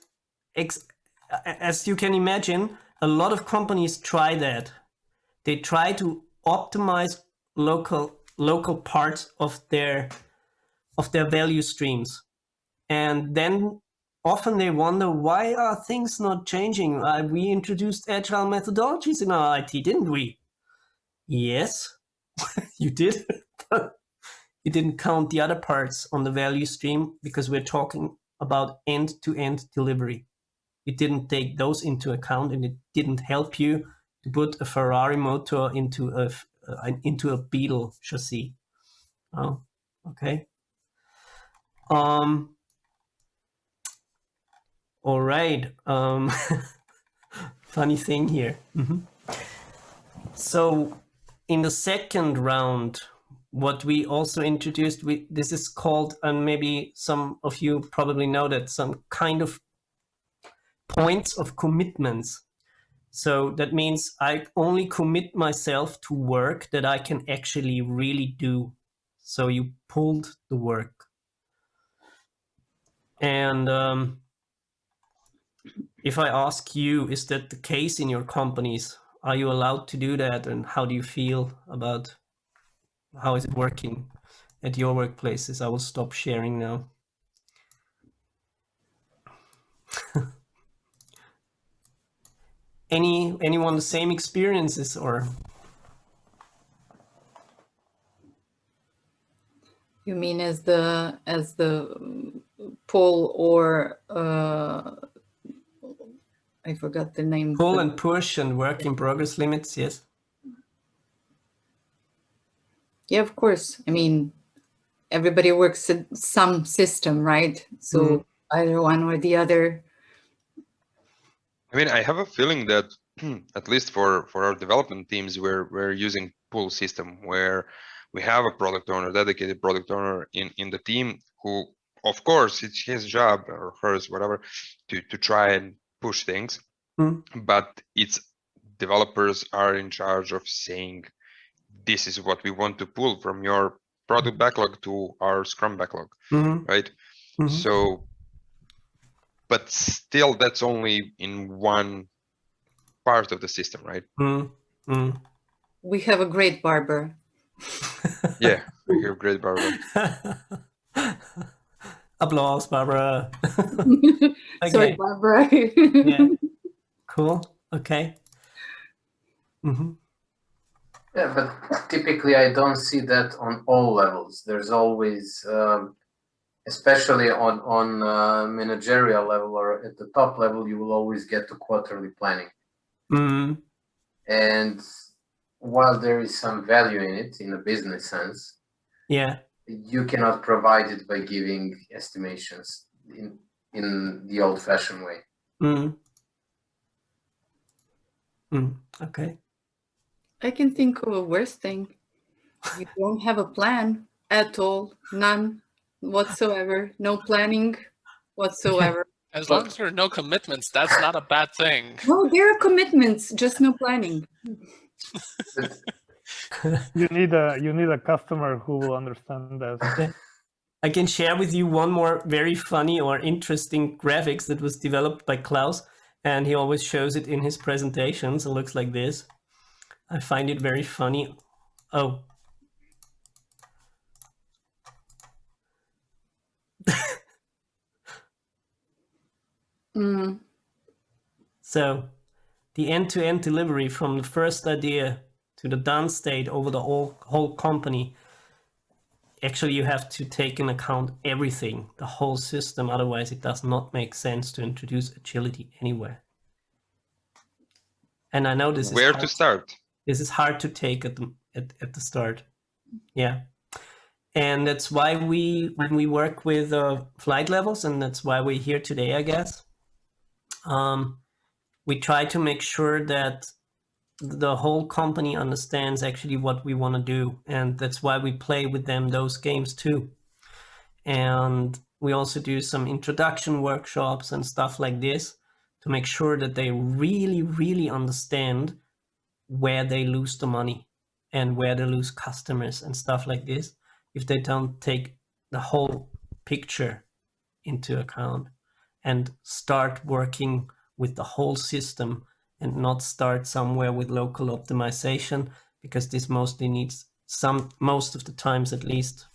as you can imagine, a lot of companies try that. They try to optimize local parts of their value streams. And then often they wonder, why are things not changing? We introduced agile methodologies in our IT, didn't we? Yes, you did. But you didn't count the other parts on the value stream because we're talking about end-to-end delivery. You didn't take those into account, and it didn't help you to put a Ferrari motor into a Beetle chassis. Oh, okay. All right. Funny thing here. Mm-hmm. So in the second round, what we also introduced, this is called, and maybe some of you probably know that, some kind of points of commitments. So that means I only commit myself to work that I can actually really do. So you pulled the work. And if I ask you, is that the case in your companies? Are you allowed to do that? And how do you feel about how is it working at your workplaces? I will stop sharing now. Anyone the same experiences or? You mean as the pull or I forgot the name. Pull and push and work in progress limits, yes. Yeah, of course. I mean, everybody works at some system, right? So either one or the other. I mean, I have a feeling that at least for our development teams, we're using pull system where we have a product owner, dedicated product owner in the team who, of course, it's his job or hers, whatever, to try and push things. But it's developers are in charge of saying, this is what we want to pull from your product backlog to our Scrum backlog, right? So, but still, that's only in one part of the system, right? We have a great barber. Yeah, we have great barber. Applause, Barbara. Okay. Sorry, Barbara. Yeah. Cool. Okay. Yeah, but typically I don't see that on all levels. There's always, especially on managerial level or at the top level, you will always get to quarterly planning. And while there is some value in it in a business sense, you cannot provide it by giving estimations in the old-fashioned way. Okay. I can think of a worse thing. You don't have a plan at all, none whatsoever, no planning whatsoever. As long as there are no commitments, that's not a bad thing. No, there are commitments, just no planning. You need a customer who will understand that. I can share with you one more very funny or interesting graphics that was developed by Klaus, and he always shows it in his presentations. It looks like this. I find it very funny. Oh. So the end-to-end delivery from the first idea to the done state over the whole company. Actually, you have to take into account everything, the whole system. Otherwise, it does not make sense to introduce agility anywhere. And I know this is where to start. This is hard to take at the start. Yeah. And that's why when we work with flight levels, and that's why we're here today, I guess, we try to make sure that the whole company understands actually what we want to do. And that's why we play with them those games too. And we also do some introduction workshops and stuff like this to make sure that they really, really understand where they lose the money and where they lose customers and stuff like this, if they don't take the whole picture into account and start working with the whole system and not start somewhere with local optimization, because this mostly needs most of the times at least,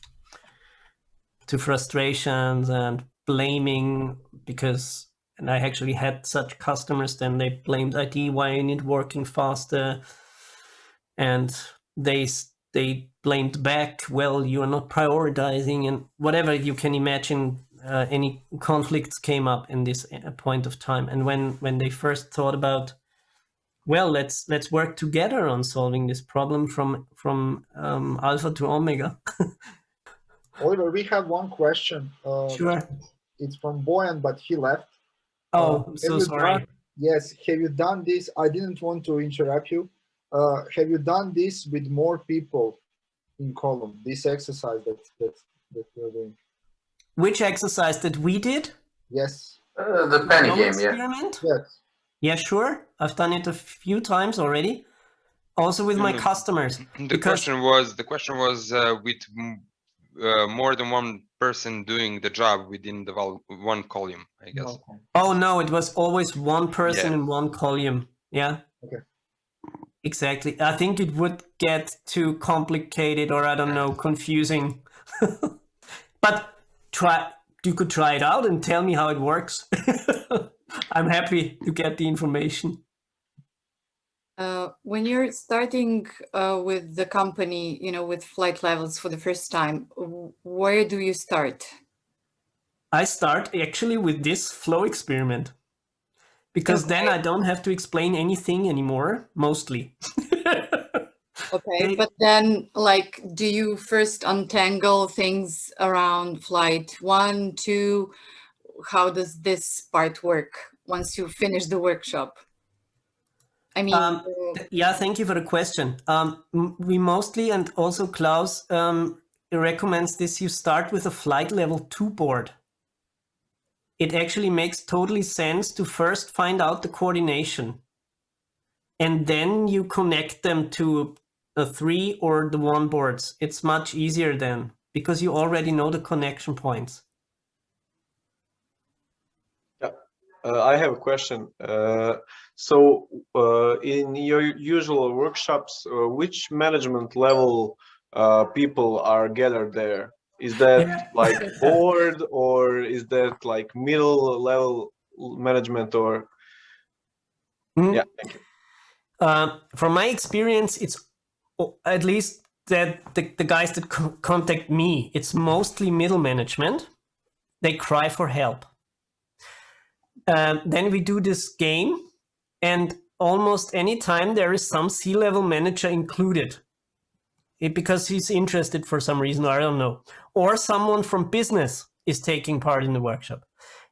to frustrations and blaming, because, and I actually had such customers, then they blamed IT, why ain't it working faster? And they blamed back, well, you are not prioritizing, and whatever you can imagine, any conflicts came up in this point of time. And when they first thought about, well, let's work together on solving this problem from alpha to omega. Oliver, we have one question. Sure. It's from Boyan, but he left. Oh, I'm so sorry. Yes, have you done this? I didn't want to interrupt you. Have you done this with more people in column? This exercise that you're doing. Which exercise that we did? Yes. The penny game, experiment? Yeah. Yes. Yeah, sure. I've done it a few times already. Also with my customers. The question was with more than one person doing the job within the one column, I guess. Okay. Oh no, it was always one person Yeah. in one column. Yeah. Okay. Exactly. I think it would get too complicated, or I don't know, confusing. But you could try it out and tell me how it works. I'm happy to get the information. When you're starting with the company, with flight levels for the first time, where do you start? I start actually with this flow experiment, because then I don't have to explain anything anymore, mostly. Okay, but then, like, do you first untangle things around flight 1, 2? How does this part work once you finish the workshop? I mean, yeah, thank you for the question. We mostly, and also Klaus recommends this, you start with a flight level 2 board. It actually makes totally sense to first find out the coordination. And then you connect them to a 3 or the 1 boards. It's much easier then, because you already know the connection points. Yeah, I have a question. So in your usual workshops, which management level people are gathered there? Is that like board, or is that like middle level management, or? Yeah, thank you. From my experience, it's at least that the guys that contact me, it's mostly middle management. They cry for help. Then we do this game, and almost any time there is some C-level manager included, because he's interested for some reason, or I don't know, or someone from business is taking part in the workshop.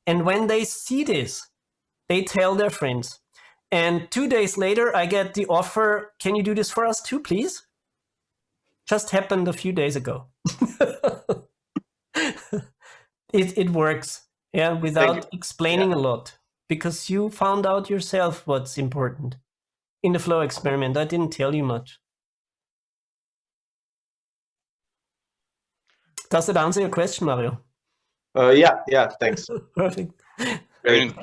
And when they see this, they tell their friends. And 2 days later, I get the offer, can you do this for us too, please? Just happened a few days ago. It works, yeah, without explaining a lot, because you found out yourself what's important. In the flow experiment, I didn't tell you much. Does that answer your question, Mario? Yeah, thanks. Perfect. I mean,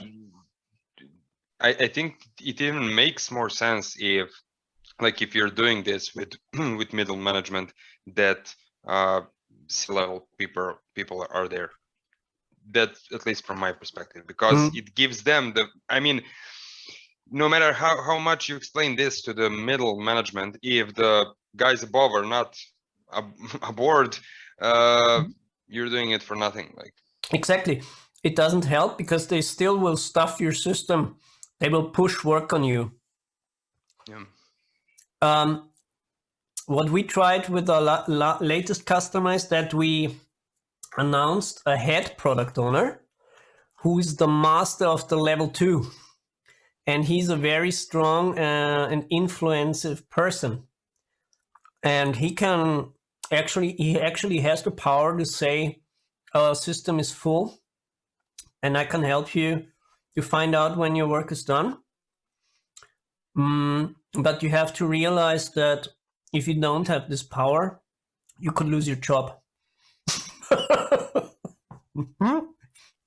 I think it even makes more sense if you're doing this with with middle management, that C-level people are there. That's at least from my perspective, because it gives them the, I mean, no matter how much you explain this to the middle management, if the guys above are not aboard, you're doing it for nothing. Exactly. It doesn't help, because they still will stuff your system. They will push work on you. Yeah. What we tried with our latest customer is that we announced a head product owner who is the master of the level 2. And he's a very strong and influential person. And he actually has the power to say, our system is full, and I can help you to find out when your work is done. But you have to realize that if you don't have this power, you could lose your job.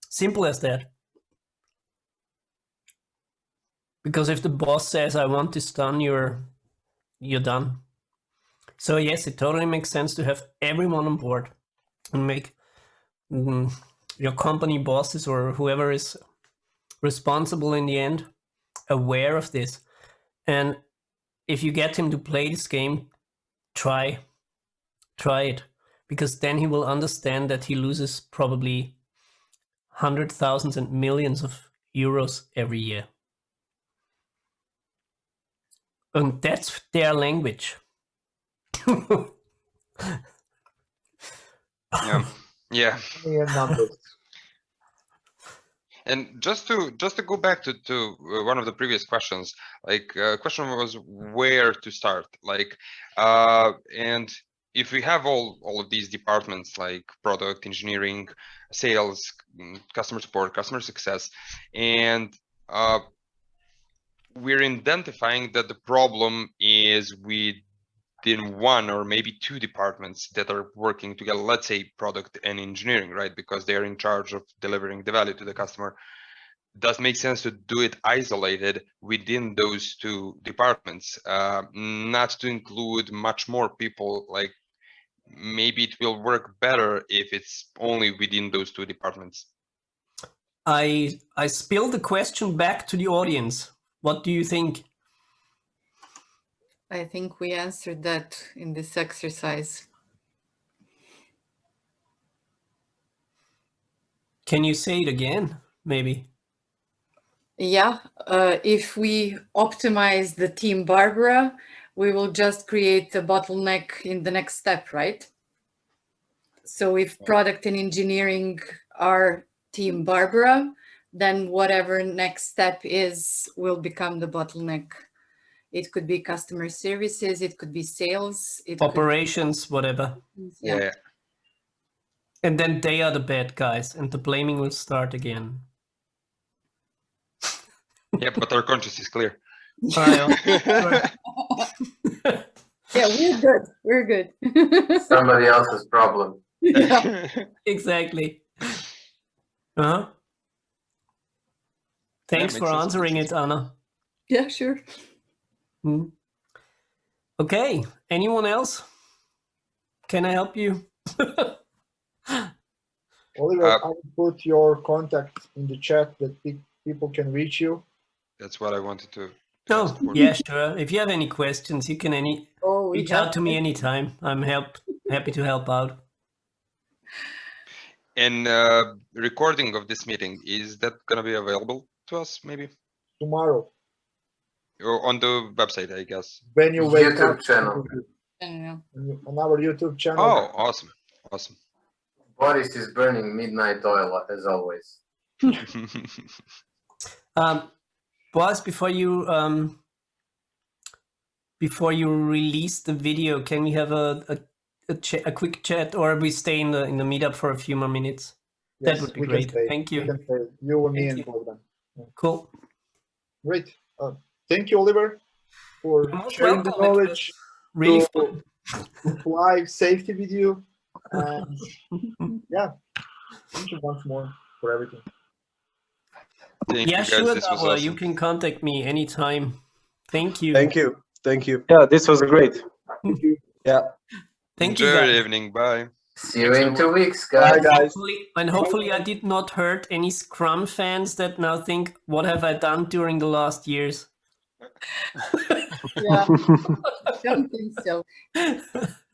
Simple as that. Because if the boss says, I want this done, you're done. So yes, it totally makes sense to have everyone on board and make your company bosses or whoever is responsible in the end aware of this. And if you get him to play this game, try it, because then he will understand that he loses probably hundreds, thousands and millions of euros every year. And that's their language. Yeah. Numbers. And just to go back to one of the previous questions, question was where to start, and if we have all of these departments like product, engineering, sales, customer support, customer success, and we're identifying that the problem is we within one or maybe two departments that are working together, let's say product and engineering, right? Because they're in charge of delivering the value to the customer. Does it make sense to do it isolated within those two departments, not to include much more people? Like maybe it will work better if it's only within those two departments. I spill the question back to the audience. What do you think? I think we answered that in this exercise. Can you say it again, maybe? Yeah, if we optimize the team Barbara, we will just create a bottleneck in the next step, right? So if product and engineering are team Barbara, then whatever next step is will become the bottleneck. It could be customer services, it could be sales, operations, whatever. Yeah. And then they are the bad guys, and the blaming will start again. Yeah, but our conscience is clear. Yeah, we're good. We're good. Somebody else's problem. Yeah. Exactly. Uh-huh. Thanks for answering it, Anna. Yeah, sure. Okay, anyone else? Can I help you? Oliver, I will put your contact in the chat that people can reach you. That's what I wanted to. Oh, yeah, sure. If you have any questions, you can reach yeah. out to me anytime. I'm happy to help out. And recording of this meeting, is that gonna be available to us maybe? Tomorrow. Or on the website, I guess. When you wake YouTube up. channel. On our YouTube channel. Oh, awesome. Awesome. Boris is burning midnight oil as always. Boss, before you release the video, can we have a quick chat, or we stay in the meetup for a few more minutes? Yes, That would be we can great. stay. Thank We you. can stay. You and me Thank and Bogdan. Cool. Great. Thank you, Oliver, for sharing the welcome. It knowledge. Really to fly safety with you. And yeah, thank you once more for everything. Thank you, guys. Sure, This was Dava, awesome. you can contact me anytime. Thank you. Thank you. Thank you. Yeah, this was great. Thank you. Yeah. Thank Enjoy you, your guys. evening. Bye. See you in 2 weeks, guys. Bye, guys. Hopefully I did not hurt any Scrum fans that now think, what have I done during the last years? Yeah, don't think so.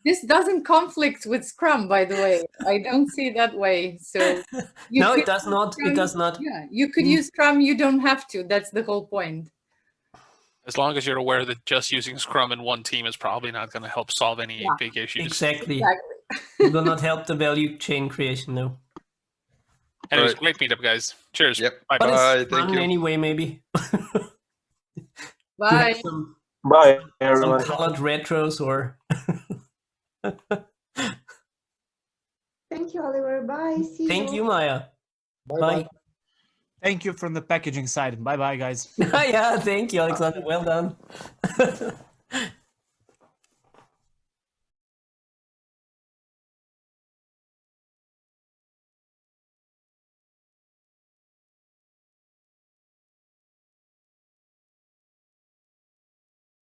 This doesn't conflict with Scrum, by the way. I don't see it that way. So No, could it does use not. Scrum. It does not. Yeah, you could use Scrum. You don't have to. That's the whole point. As long as you're aware that just using Scrum in one team is probably not going to help solve any big issues. Exactly. It will not help the value chain creation, no. Anyways, great meetup, guys. Cheers. Yep. Bye. But Bye. it's Thank fun you. anyway, maybe. Bye. Bye, Some everyone. colored retros or... Thank you, Oliver. Bye. See you. Thank you, Maya. Bye. Thank you from the packaging side. Bye bye, guys. Yeah, thank you, Alexander. Well done.